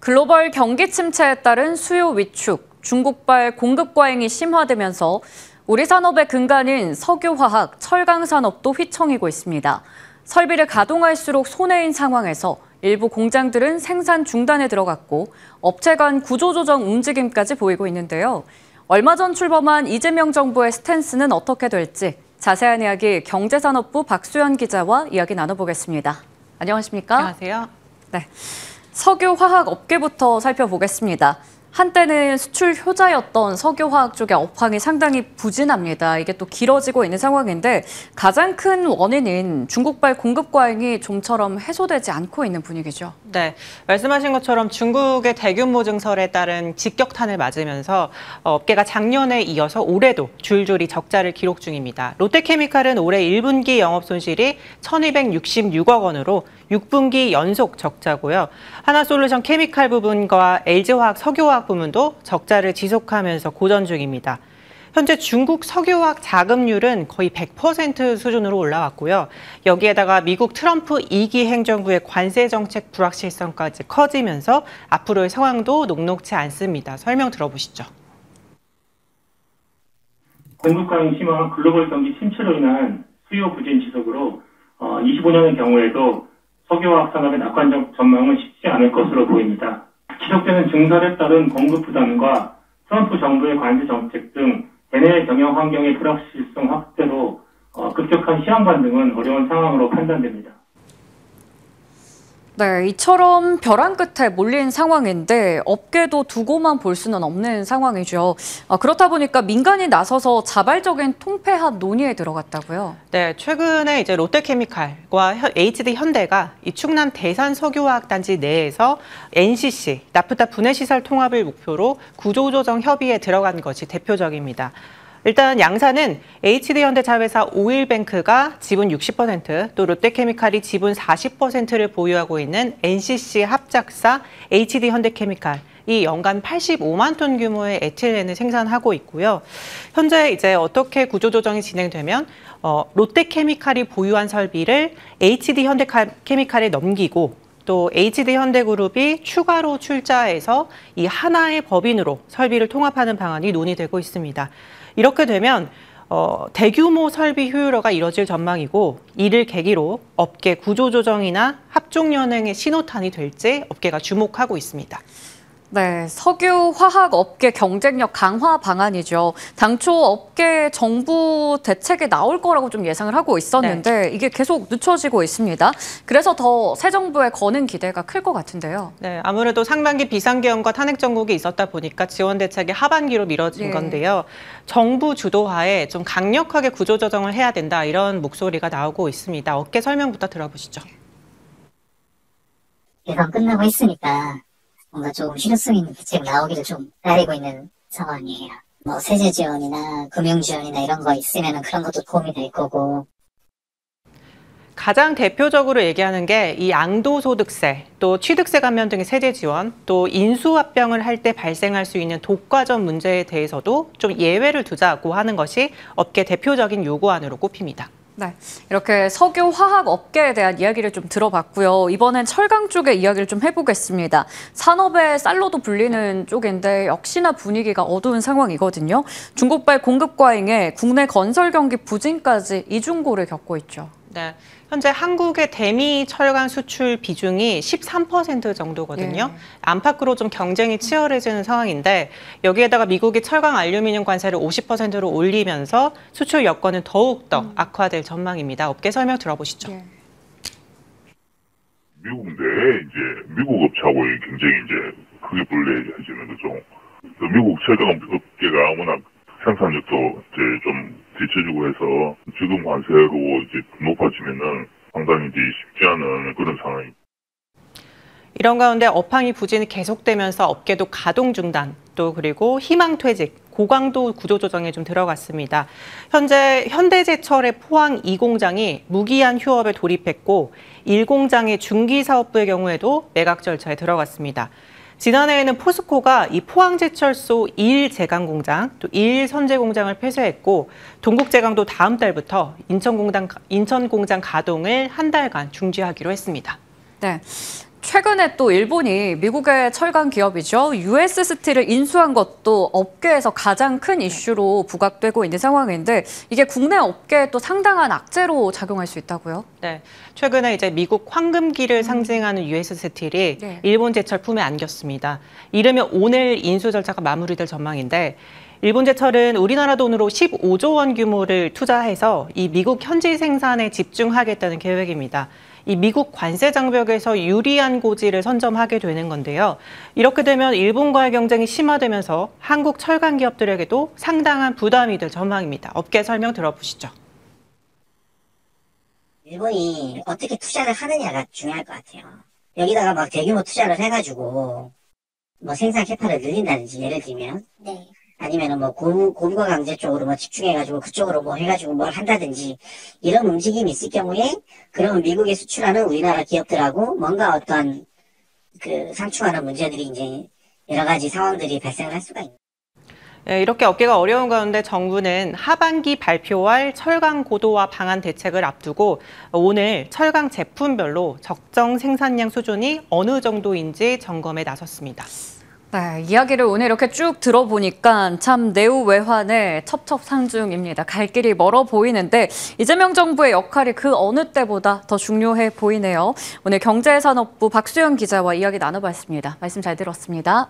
글로벌 경기 침체에 따른 수요 위축, 중국발 공급 과잉이 심화되면서 우리 산업의 근간인 석유화학, 철강 산업도 휘청이고 있습니다. 설비를 가동할수록 손해인 상황에서 일부 공장들은 생산 중단에 들어갔고 업체 간 구조조정 움직임까지 보이고 있는데요. 얼마 전 출범한 이재명 정부의 스탠스는 어떻게 될지 자세한 이야기 경제산업부 박수연 기자와 이야기 나눠보겠습니다. 안녕하십니까? 안녕하세요. 네, 석유화학 업계부터 살펴보겠습니다. 한때는 수출 효자였던 석유화학 쪽의 업황이 상당히 부진합니다. 이게 또 길어지고 있는 상황인데 가장 큰 원인인 중국발 공급 과잉이 좀처럼 해소되지 않고 있는 분위기죠. 네, 말씀하신 것처럼 중국의 대규모 증설에 따른 직격탄을 맞으면서 업계가 작년에 이어서 올해도 줄줄이 적자를 기록 중입니다. 롯데케미칼은 올해 1분기 영업 손실이 1,266억 원으로 6분기 연속 적자고요. 하나솔루션 케미칼 부분과 LG화학 석유화학 부문도 적자를 지속하면서 고전 중입니다. 현재 중국 석유화학 자금률은 거의 100% 수준으로 올라왔고요. 여기에다가 미국 트럼프 2기 행정부의 관세 정책 불확실성까지 커지면서 앞으로의 상황도 녹록지 않습니다. 설명 들어보시죠. 공급 과잉 심화한 글로벌 경기 침체로 인한 수요 부진 지속으로 25년의 경우에도 석유화학 산업의 낙관적 전망은 쉽지 않을 것으로 보입니다. 지속되는 증설에 따른 공급 부담과 트럼프 정부의 관세 정책 등 대내 경영 환경의 불확실성 확대로 급격한 시황 반등은 어려운 상황으로 판단됩니다. 네, 이처럼 벼랑 끝에 몰린 상황인데 업계도 두고만 볼 수는 없는 상황이죠. 그렇다 보니까 민간이 나서서 자발적인 통폐합 논의에 들어갔다고요? 네, 최근에 이제 롯데케미칼과 HD 현대가 이 충남 대산 석유화학 단지 내에서 NCC, 나프타 분해시설 통합을 목표로 구조조정 협의에 들어간 것이 대표적입니다. 일단 양사는 HD현대 자회사 오일뱅크가 지분 60%, 또 롯데케미칼이 지분 40%를 보유하고 있는 NCC 합작사 HD현대케미칼, 이 연간 85만 톤 규모의 에틸렌을 생산하고 있고요. 현재 이제 어떻게 구조조정이 진행되면 롯데케미칼이 보유한 설비를 HD현대케미칼에 넘기고 또 HD현대그룹이 추가로 출자해서 이 하나의 법인으로 설비를 통합하는 방안이 논의되고 있습니다. 이렇게 되면 대규모 설비 효율화가 이뤄질 전망이고 이를 계기로 업계 구조조정이나 합종연행의 신호탄이 될지 업계가 주목하고 있습니다. 네, 석유화학 업계 경쟁력 강화 방안이죠. 당초 업계 정부 대책이 나올 거라고 좀 예상을 하고 있었는데 이게 계속 늦춰지고 있습니다. 그래서 더 새 정부에 거는 기대가 클 것 같은데요. 네, 아무래도 상반기 비상계엄과 탄핵 정국이 있었다 보니까 지원 대책이 하반기로 미뤄진 건데요. 정부 주도하에 좀 강력하게 구조조정을 해야 된다 이런 목소리가 나오고 있습니다. 업계 설명부터 들어보시죠. 예상 끝나고 있으니까 뭔가 좀 실효성 있는 대책 나오기를 좀 기다리고 있는 상황이에요. 뭐 세제 지원이나 금융 지원이나 이런 거 있으면 그런 것도 도움이 될 거고. 가장 대표적으로 얘기하는 게 이 양도소득세, 또 취득세 감면 등의 세제 지원, 또 인수합병을 할 때 발생할 수 있는 독과점 문제에 대해서도 좀 예외를 두자고 하는 것이 업계 대표적인 요구안으로 꼽힙니다. 네, 이렇게 석유화학 업계에 대한 이야기를 좀 들어봤고요. 이번엔 철강 쪽의 이야기를 좀 해보겠습니다. 산업의 쌀로도 불리는 쪽인데 역시나 분위기가 어두운 상황이거든요. 중국발 공급 과잉에 국내 건설 경기 부진까지 이중고를 겪고 있죠. 네, 현재 한국의 대미 철강 수출 비중이 13% 정도거든요. 안팎으로 좀 경쟁이 치열해지는 상황인데 여기에다가 미국이 철강 알루미늄 관세를 50%로 올리면서 수출 여건은 더욱 더 악화될 전망입니다. 업계 설명 들어보시죠. 미국 내에 이제 미국 업체하고 굉장히 이제 크게 분리해지는 거죠. 미국 철강 업계가 워낙 생산력도 이제 좀 뒤쳐지고 해서 지금 관세로 이제 높아지면은 상당히 이제 쉽지 않은 그런 상황입니다. 이런 가운데 업황이 부진이 계속되면서 업계도 가동 중단, 또 그리고 희망 퇴직, 고강도 구조조정에 좀 들어갔습니다. 현재 현대제철의 포항 2공장이 무기한 휴업에 돌입했고 1공장의 중기사업부의 경우에도 매각 절차에 들어갔습니다. 지난해에는 포스코가 이 포항제철소 1제강공장, 또 1선제공장을 폐쇄했고 동국제강도 다음 달부터 인천공장 가동을 한 달간 중지하기로 했습니다. 네. 최근에 또 일본이 미국의 철강 기업이죠. US 스틸을 인수한 것도 업계에서 가장 큰 이슈로 부각되고 있는 상황인데 이게 국내 업계에 또 상당한 악재로 작용할 수 있다고요? 네, 최근에 이제 미국 황금기를 상징하는 US 스틸이 네. 일본 제철 품에 안겼습니다. 이르면 오늘 인수 절차가 마무리될 전망인데 일본 제철은 우리나라 돈으로 15조 원 규모를 투자해서 이 미국 현지 생산에 집중하겠다는 계획입니다. 이 미국 관세 장벽에서 유리한 고지를 선점하게 되는 건데요. 이렇게 되면 일본과의 경쟁이 심화되면서 한국 철강 기업들에게도 상당한 부담이 될 전망입니다. 업계 설명 들어보시죠. 일본이 어떻게 투자를 하느냐가 중요할 것 같아요. 여기다가 막 대규모 투자를 해가지고 뭐 생산 캐파를 늘린다든지 예를 들면 네. 아니면은 뭐 고부가 강제 쪽으로 뭐 집중해가지고 그쪽으로 뭐 해가지고 뭘 한다든지 이런 움직임이 있을 경우에 그러면 미국에 수출하는 우리나라 기업들하고 뭔가 어떤 그 상충하는 문제들이 이제 여러 가지 상황들이 발생을 할 수가 있는. 네, 이렇게 업계가 어려운 가운데 정부는 하반기 발표할 철강 고도화 방안 대책을 앞두고 오늘 철강 제품별로 적정 생산량 수준이 어느 정도인지 점검에 나섰습니다. 네, 이야기를 오늘 이렇게 쭉 들어보니까 참 내우외환의 첩첩산중입니다. 갈 길이 멀어 보이는데 이재명 정부의 역할이 그 어느 때보다 더 중요해 보이네요. 오늘 경제산업부 박수영 기자와 이야기 나눠봤습니다. 말씀 잘 들었습니다.